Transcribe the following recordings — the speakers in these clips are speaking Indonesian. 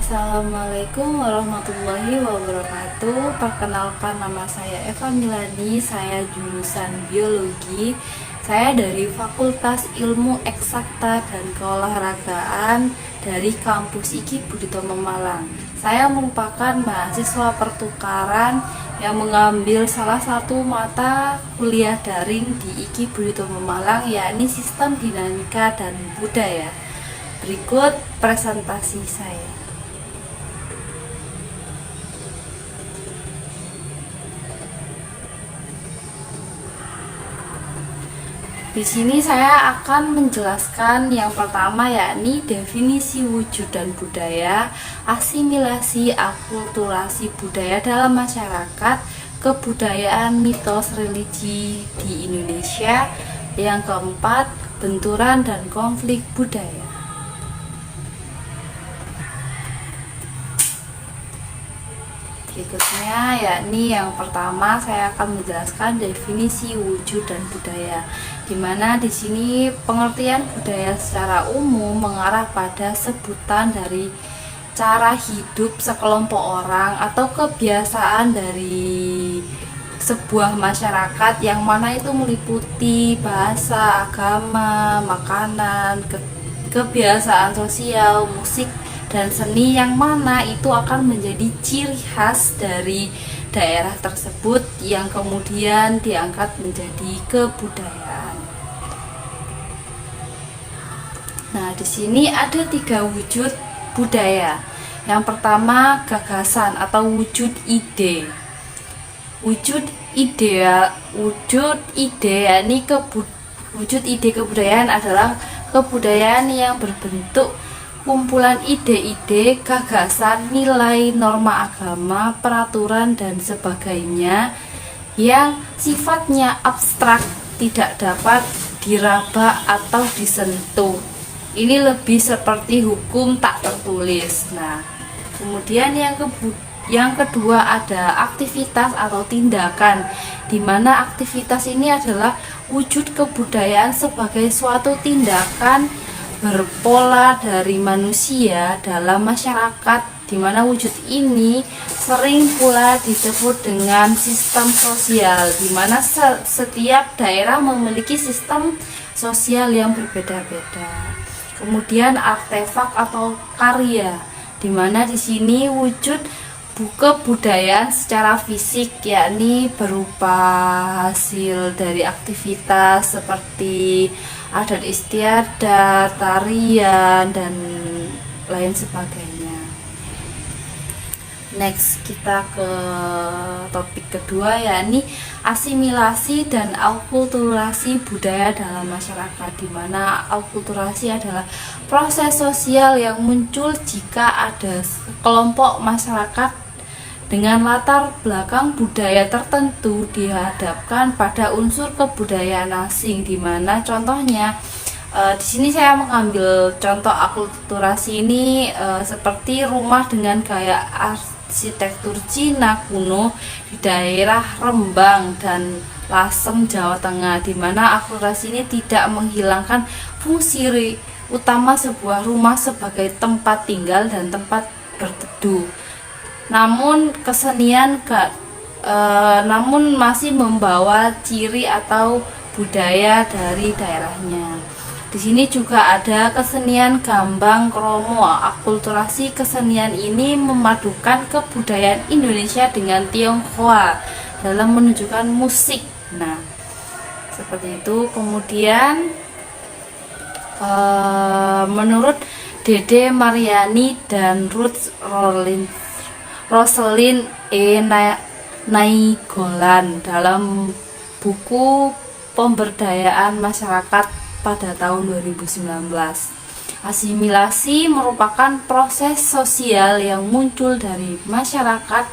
Assalamualaikum warahmatullahi wabarakatuh. Perkenalkan, nama saya Eva Milani. Saya jurusan biologi. Saya dari Fakultas Ilmu Eksakta dan Keolahragaan dari kampus IKI Budi Utomo Malang. Saya merupakan mahasiswa pertukaran yang mengambil salah satu mata kuliah daring di IKI Budi Utomo Malang, yakni Sistem Dinamika dan Budaya. Berikut presentasi saya. Di sini saya akan menjelaskan yang pertama, yakni definisi wujud dan budaya, asimilasi, akulturasi budaya dalam masyarakat, kebudayaan, mitos, religi di Indonesia. Yang keempat, benturan dan konflik budaya. Berikutnya, yakni yang pertama saya akan menjelaskan definisi wujud dan budaya, di mana di sini pengertian budaya secara umum mengarah pada sebutan dari cara hidup sekelompok orang atau kebiasaan dari sebuah masyarakat, yang mana itu meliputi bahasa, agama, makanan, kebiasaan sosial, musik, dan seni, yang mana itu akan menjadi ciri khas dari daerah tersebut yang kemudian diangkat menjadi kebudayaan. Nah, di sini ada 3 wujud budaya. Yang pertama, gagasan atau wujud ide. Wujud ide yakni wujud ide kebudayaan adalah kebudayaan yang berbentuk kumpulan ide-ide, gagasan, nilai, norma agama, peraturan, dan sebagainya yang sifatnya abstrak, tidak dapat diraba atau disentuh. Ini lebih seperti hukum tak tertulis. Nah, kemudian yang kedua ada aktivitas atau tindakan, di mana aktivitas ini adalah wujud kebudayaan sebagai suatu tindakan berpola dari manusia dalam masyarakat, di mana wujud ini sering pula disebut dengan sistem sosial, di mana setiap daerah memiliki sistem sosial yang berbeda-beda. Kemudian artefak atau karya, di mana di sini wujud kebudayaan secara fisik, yakni berupa hasil dari aktivitas seperti adat istiadat, tarian, dan lain sebagainya. Next, kita ke topik kedua, yakni asimilasi dan akulturasi budaya dalam masyarakat, di mana akulturasi adalah proses sosial yang muncul jika ada kelompok masyarakat dengan latar belakang budaya tertentu dihadapkan pada unsur kebudayaan asing, di mana contohnya di sini saya mengambil contoh akulturasi ini seperti rumah dengan gaya arsitektur Cina kuno di daerah Rembang dan Lasem, Jawa Tengah, di mana akulturasi ini tidak menghilangkan fungsi utama sebuah rumah sebagai tempat tinggal dan tempat berteduh. Namun namun masih membawa ciri atau budaya dari daerahnya. Di sini juga ada kesenian Gambang Kromo. Akulturasi kesenian ini memadukan kebudayaan Indonesia dengan Tionghoa dalam menunjukkan musik. Nah, seperti itu. Kemudian menurut Dede Mariani dan Ruth Roselyn E. Nainggolan dalam buku Pemberdayaan Masyarakat pada tahun 2019, asimilasi merupakan proses sosial yang muncul dari masyarakat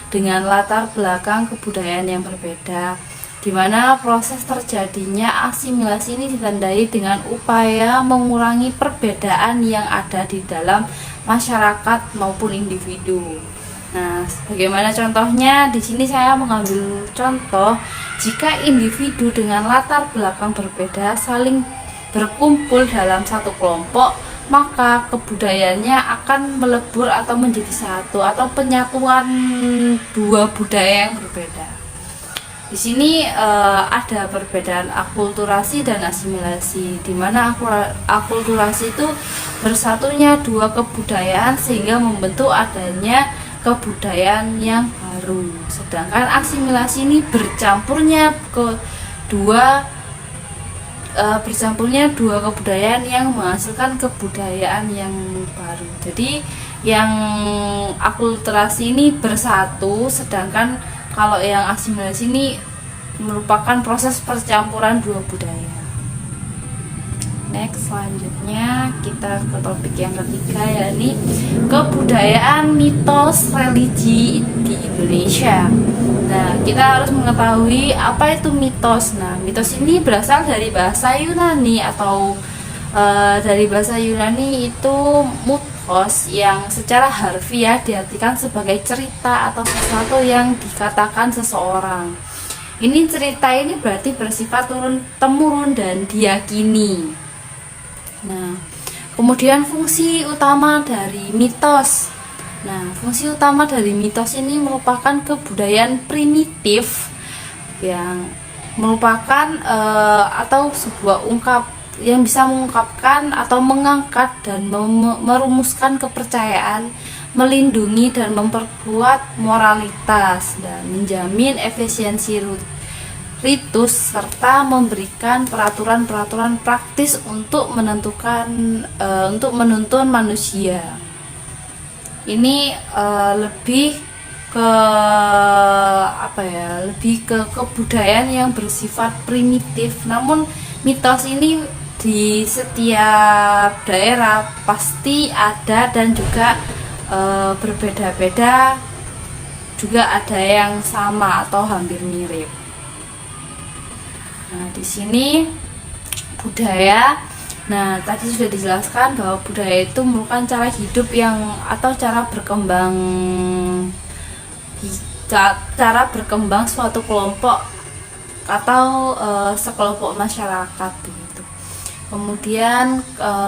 dengan latar belakang kebudayaan yang berbeda, di mana proses terjadinya asimilasi ini ditandai dengan upaya mengurangi perbedaan yang ada di dalam masyarakat maupun individu. Nah, bagaimana contohnya? Di sini saya mengambil contoh jika individu dengan latar belakang berbeda saling berkumpul dalam satu kelompok, maka kebudayaannya akan melebur atau menjadi satu, atau penyatuan dua budaya yang berbeda. Di sini ada perbedaan akulturasi dan asimilasi, di mana akulturasi itu bersatunya dua kebudayaan sehingga membentuk adanya kebudayaan yang baru. Sedangkan asimilasi ini bercampurnya dua kebudayaan yang menghasilkan kebudayaan yang baru. Jadi yang akulturasi ini bersatu, sedangkan kalau yang asimilasi ini merupakan proses percampuran dua budaya. Next, selanjutnya kita ke topik yang ketiga, yakni kebudayaan mitos religi di Indonesia. Nah, kita harus mengetahui apa itu mitos. Nah, mitos ini berasal dari bahasa Yunani atau dari bahasa Yunani itu mythos, yang secara harfiah diartikan sebagai cerita atau sesuatu yang dikatakan seseorang. Ini cerita ini berarti bersifat turun-temurun dan diyakini. Nah, kemudian fungsi utama dari mitos. Nah, fungsi utama dari mitos ini merupakan kebudayaan primitif yang merupakan atau sebuah yang bisa mengungkapkan atau mengangkat dan merumuskan kepercayaan, melindungi dan memperkuat moralitas, dan menjamin efisiensi ritus, serta memberikan peraturan-peraturan praktis untuk menuntun manusia. Ini lebih ke kebudayaan yang bersifat primitif. Namun mitos ini di setiap daerah pasti ada dan juga berbeda-beda, juga ada yang sama atau hampir mirip. Nah, di sini budaya. Nah, tadi sudah dijelaskan bahwa budaya itu merupakan cara hidup atau cara berkembang suatu kelompok atau sekelompok masyarakat begitu. Kemudian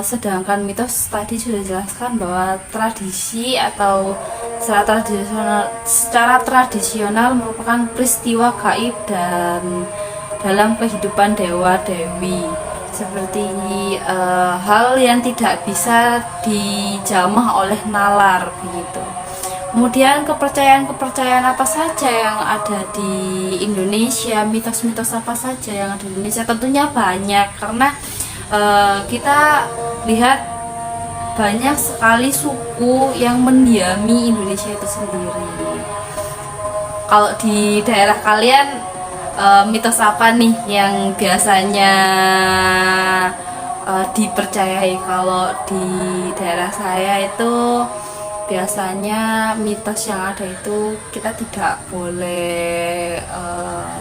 sedangkan mitos tadi sudah dijelaskan bahwa tradisi atau secara tradisional merupakan peristiwa gaib dan dalam kehidupan dewa-dewi, seperti hal yang tidak bisa dijamah oleh nalar begitu. Kemudian kepercayaan apa saja yang ada di Indonesia, mitos-mitos apa saja yang ada di Indonesia, tentunya banyak, karena kita lihat banyak sekali suku yang mendiami Indonesia itu sendiri. Kalau di daerah kalian mitos apa nih yang biasanya dipercayai? Kalau di daerah saya itu biasanya mitos yang ada itu kita tidak boleh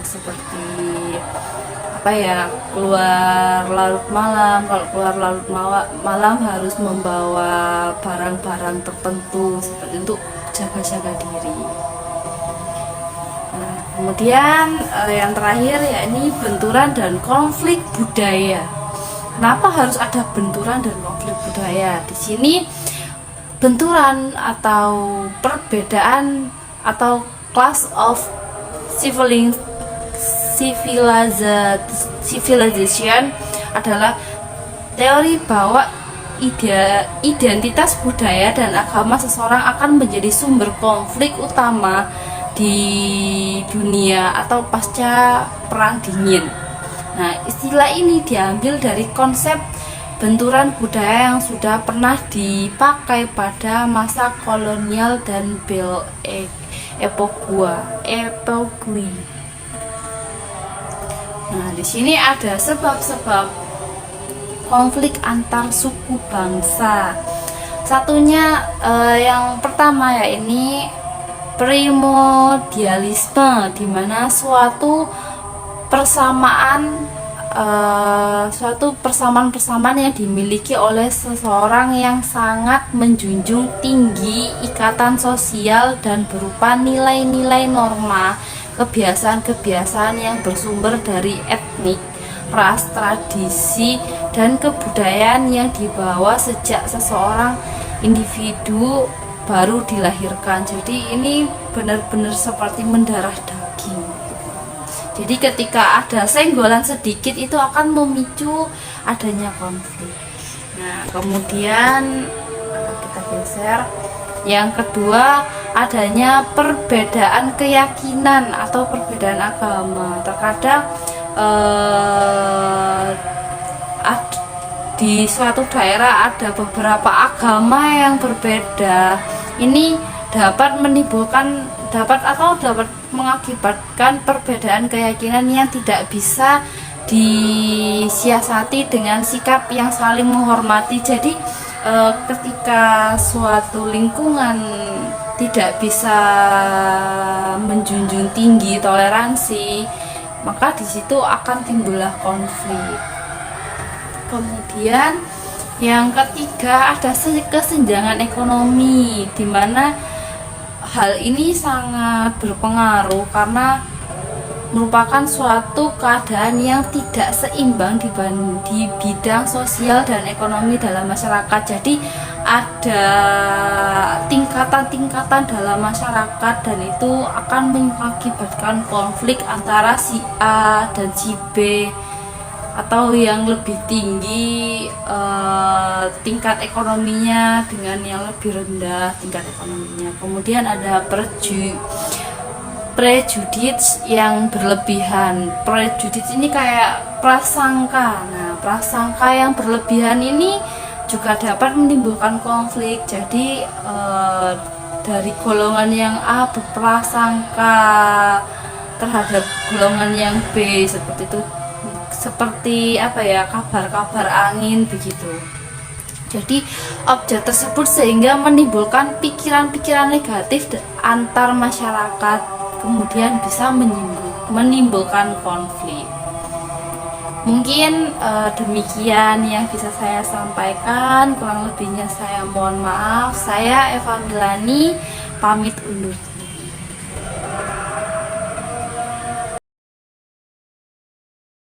seperti keluar larut malam. Kalau keluar larut malam harus membawa barang-barang tertentu seperti untuk jaga-jaga diri. Kemudian yang terakhir yakni benturan dan konflik budaya. Kenapa harus ada benturan dan konflik budaya? Di sini benturan atau perbedaan atau clash of civilization adalah teori bahwa identitas budaya dan agama seseorang akan menjadi sumber konflik utama di dunia atau pasca Perang Dingin. Nah, istilah ini diambil dari konsep benturan budaya yang sudah pernah dipakai pada masa kolonial dan Belle Époque. Nah, di sini ada sebab-sebab konflik antar suku bangsa. Satunya yang pertama yakni primordialisme, di mana suatu persamaan yang dimiliki oleh seseorang yang sangat menjunjung tinggi ikatan sosial dan berupa nilai-nilai norma, kebiasaan-kebiasaan yang bersumber dari etnik, ras, tradisi, dan kebudayaan yang dibawa sejak seseorang individu baru dilahirkan. Jadi ini benar-benar seperti mendarah daging. Jadi ketika ada senggolan sedikit itu akan memicu adanya konflik. Nah, kemudian kita geser. Yang kedua, adanya perbedaan keyakinan atau perbedaan agama. Terkadang di suatu daerah ada beberapa agama yang berbeda. Ini dapat mengakibatkan perbedaan keyakinan yang tidak bisa disiasati dengan sikap yang saling menghormati. Jadi ketika suatu lingkungan tidak bisa menjunjung tinggi toleransi, maka di situ akan timbullah konflik. Kemudian yang ketiga, ada kesenjangan ekonomi, di mana hal ini sangat berpengaruh karena merupakan suatu keadaan yang tidak seimbang di bidang sosial dan ekonomi dalam masyarakat. Jadi ada tingkatan-tingkatan dalam masyarakat dan itu akan mengakibatkan konflik antara si A dan si B, atau yang lebih tinggi tingkat ekonominya dengan yang lebih rendah tingkat ekonominya. Kemudian ada prejudits yang berlebihan. Prejudits ini kayak prasangka. Nah, prasangka yang berlebihan ini juga dapat menimbulkan konflik. Jadi dari golongan yang A berprasangka terhadap golongan yang B seperti itu, seperti kabar-kabar angin begitu. Jadi objek tersebut sehingga menimbulkan pikiran-pikiran negatif antar masyarakat, kemudian bisa menimbulkan konflik. Mungkin demikian yang bisa saya sampaikan, kurang lebihnya saya mohon maaf. Saya Eva Milani pamit undur diri.